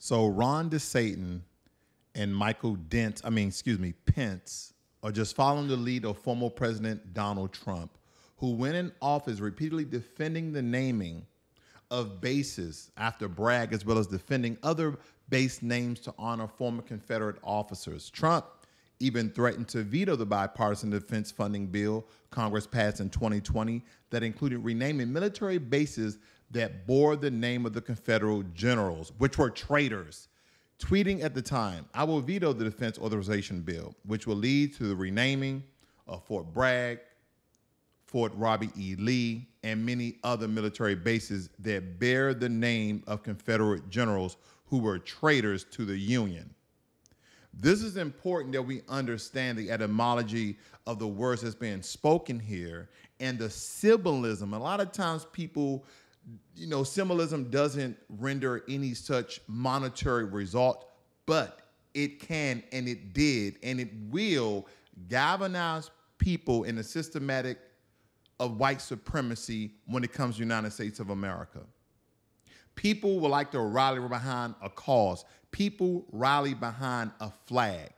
So Ron DeSantis and Pence are just following the lead of former President Donald Trump, who went in office repeatedly defending the naming of bases after Bragg, as well as defending other base names to honor former Confederate officers. Trump even threatened to veto the bipartisan defense funding bill Congress passed in 2020 that included renaming military bases that bore the name of the Confederate generals, which were traitors. Tweeting at the time, "I will veto the defense authorization bill, which will lead to the renaming of Fort Bragg, Fort Robert E. Lee, and many other military bases that bear the name of Confederate generals who were traitors to the Union." This is important that we understand the etymology of the words that's being spoken here and the symbolism. A lot of times people, symbolism doesn't render any such monetary result, but it can, and it did, and it will galvanize people in the systematic of white supremacy when it comes to the United States of America. People will like to rally behind a cause. People rally behind a flag.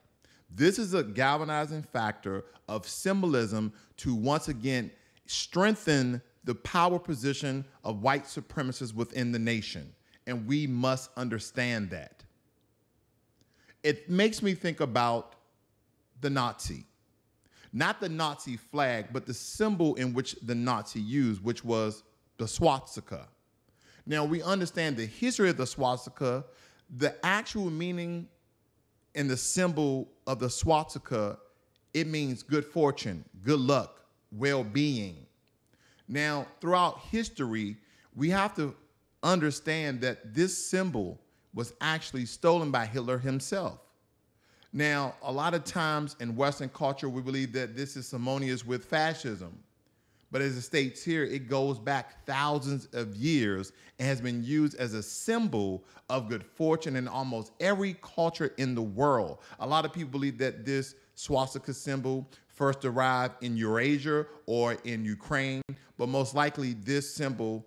This is a galvanizing factor of symbolism to once again strengthen the power position of white supremacists within the nation. And we must understand that. It makes me think about the Nazi. Not the Nazi flag, but the symbol in which the Nazi used, which was the swastika. Now, we understand the history of the swastika. The actual meaning and the symbol of the swastika, it means good fortune, good luck, well-being. Now, throughout history, we have to understand that this symbol was actually stolen by Hitler himself. Now, a lot of times in Western culture, we believe that this is synonymous with fascism. But as it states here, it goes back thousands of years and has been used as a symbol of good fortune in almost every culture in the world. A lot of people believe that this swastika symbol first arrived in Eurasia or in Ukraine, but most likely this symbol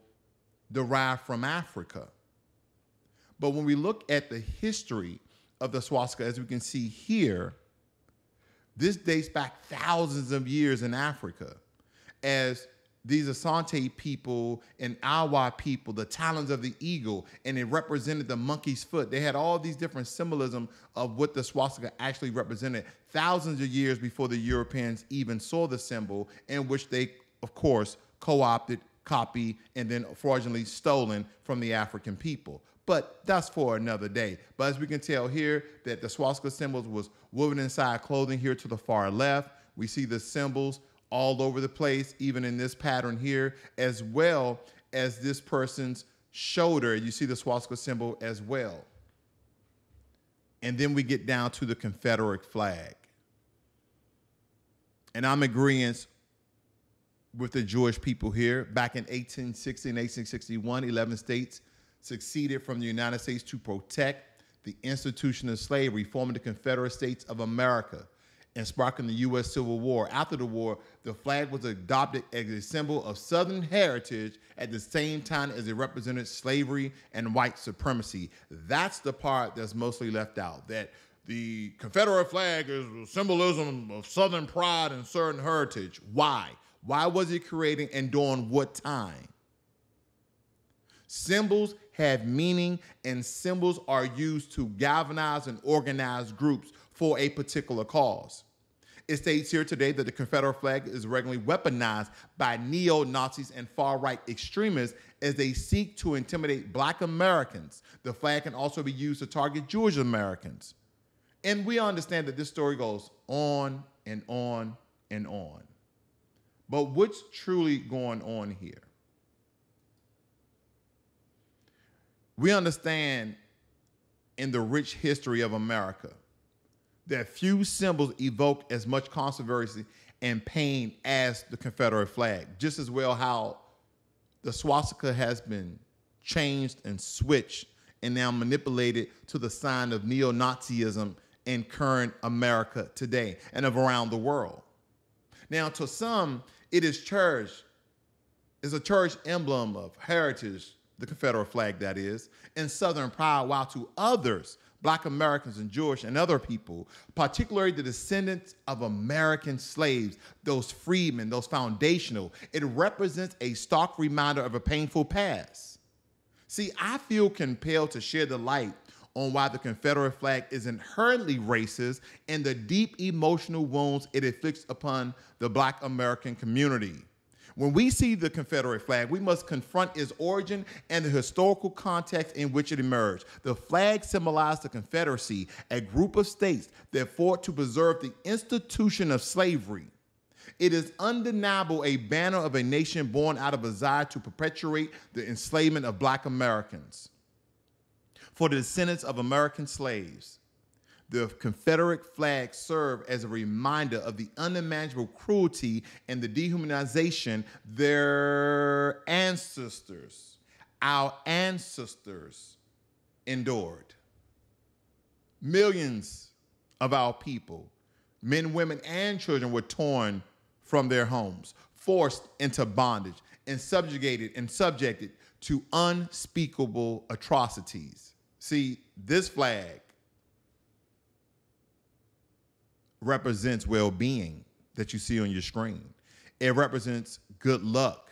derived from Africa. But when we look at the history of the swastika, as we can see here, this dates back thousands of years in Africa, as these Asante people and Awa people, the talons of the eagle, and it represented the monkey's foot. They had all these different symbolism of what the swastika actually represented thousands of years before the Europeans even saw the symbol, in which they, of course, co-opted, copied, and then fraudulently stolen from the African people. But that's for another day. But as we can tell here, that the swastika symbols was woven inside clothing here to the far left. We see the symbols all over the place, even in this pattern here, as well as this person's shoulder. You see the swastika symbol as well. And then we get down to the Confederate flag. And I'm in agreement with the Jewish people here. Back in 1860 and 1861, 11 states succeeded from the United States to protect the institution of slavery, forming the Confederate States of America and sparking the U.S. Civil War. After the war, the flag was adopted as a symbol of Southern heritage at the same time as it represented slavery and white supremacy. That's the part that's mostly left out, that the Confederate flag is a symbolism of Southern pride and Southern heritage. Why? Why was it created and during what time? Symbols have meaning, and symbols are used to galvanize and organize groups for a particular cause. It states here today that the Confederate flag is regularly weaponized by neo-Nazis and far-right extremists as they seek to intimidate Black Americans. The flag can also be used to target Jewish Americans. And we understand that this story goes on and on and on. But what's truly going on here? We understand in the rich history of America that few symbols evoke as much controversy and pain as the Confederate flag. Just as well how the swastika has been changed and switched and now manipulated to the sign of neo-Nazism in current America today and of around the world. Now, to some, it is cherished. It's a cherished emblem of heritage, the Confederate flag that is, and Southern pride, while to others, Black Americans and Jewish and other people, particularly the descendants of American slaves, those freedmen, those foundational, it represents a stark reminder of a painful past. See, I feel compelled to share the light on why the Confederate flag is inherently racist and the deep emotional wounds it inflicts upon the Black American community. When we see the Confederate flag, we must confront its origin and the historical context in which it emerged. The flag symbolized the Confederacy, a group of states that fought to preserve the institution of slavery. It is undeniable a banner of a nation born out of a desire to perpetuate the enslavement of Black Americans. For the descendants of American slaves, the Confederate flag served as a reminder of the unimaginable cruelty and the dehumanization their ancestors, our ancestors, endured. Millions of our people, men, women, and children, were torn from their homes, forced into bondage, and subjected to unspeakable atrocities. See, this flag represents well-being that you see on your screen. It represents good luck.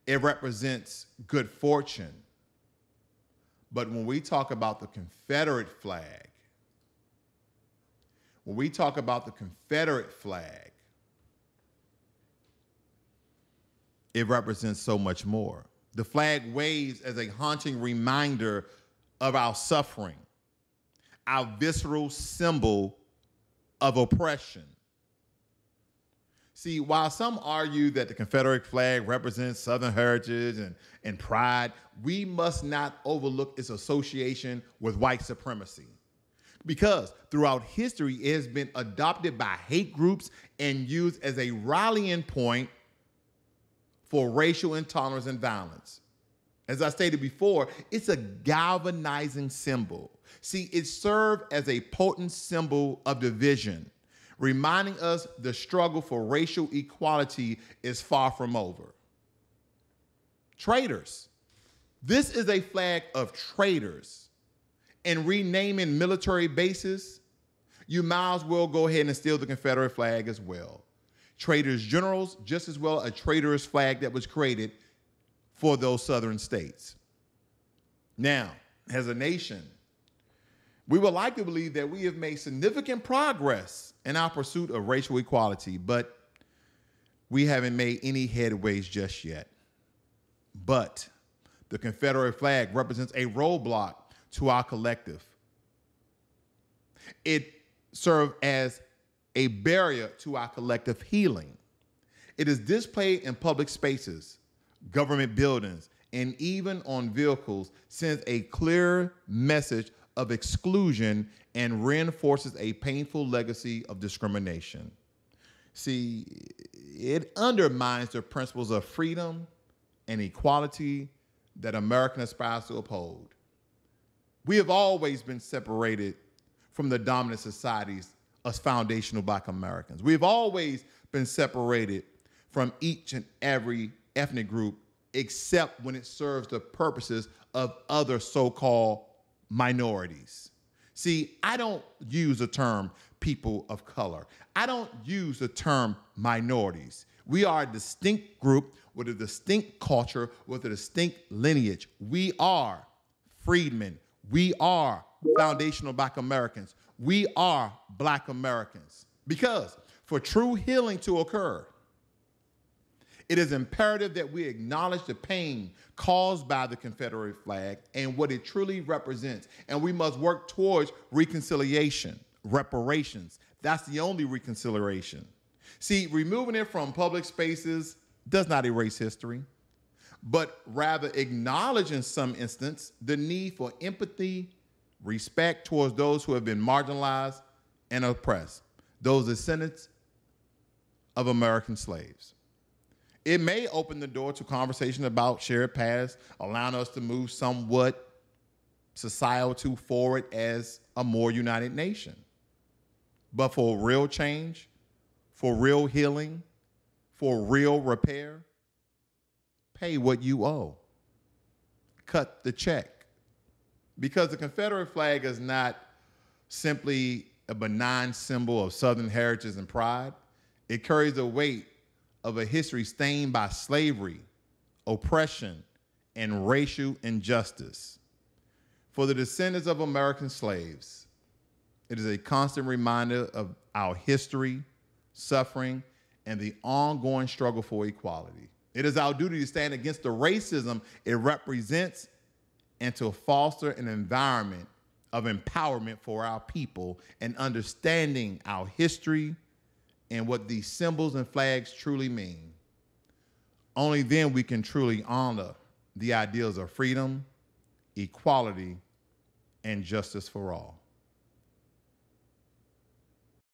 It represents good fortune. But when we talk about the Confederate flag, it represents so much more. The flag waves as a haunting reminder of our suffering, our visceral symbol of oppression. See, while some argue that the Confederate flag represents Southern heritage and pride, we must not overlook its association with white supremacy. Because throughout history, it has been adopted by hate groups and used as a rallying point for racial intolerance and violence. As I stated before, it's a galvanizing symbol. See, it served as a potent symbol of division, reminding us the struggle for racial equality is far from over. Traitors. This is a flag of traitors. And renaming military bases, you might as well go ahead and steal the Confederate flag as well. Traitors generals, just as well a traitorous flag that was created for those southern states. Now, as a nation, we would like to believe that we have made significant progress in our pursuit of racial equality, but we haven't made any headways just yet. But the Confederate flag represents a roadblock to our collective. It served as a barrier to our collective healing. It is displayed in public spaces, government buildings, and even on vehicles, sends a clear message of exclusion and reinforces a painful legacy of discrimination. See, it undermines the principles of freedom and equality that America aspires to uphold. We have always been separated from the dominant societies as foundational Black Americans. We've always been separated from each and every ethnic group except when it serves the purposes of other so-called minorities. See, I don't use the term people of color. I don't use the term minorities. We are a distinct group with a distinct culture, with a distinct lineage. We are freedmen. We are foundational Black Americans. We are Black Americans. Because for true healing to occur, it is imperative that we acknowledge the pain caused by the Confederate flag and what it truly represents. And we must work towards reconciliation, reparations. That's the only reconciliation. See, removing it from public spaces does not erase history, but rather acknowledge in some instance the need for empathy, respect towards those who have been marginalized and oppressed, those descendants of American slaves. It may open the door to conversation about shared paths, allowing us to move somewhat societal forward as a more united nation. But for real change, for real healing, for real repair, pay what you owe. cut the check. Because the Confederate flag is not simply a benign symbol of Southern heritage and pride. It carries the weight of a history stained by slavery, oppression, and racial injustice. For the descendants of American slaves, it is a constant reminder of our history, suffering, and the ongoing struggle for equality. It is our duty to stand against the racism it represents and to foster an environment of empowerment for our people and understanding our history and what these symbols and flags truly mean. Only then we can truly honor the ideals of freedom, equality, and justice for all.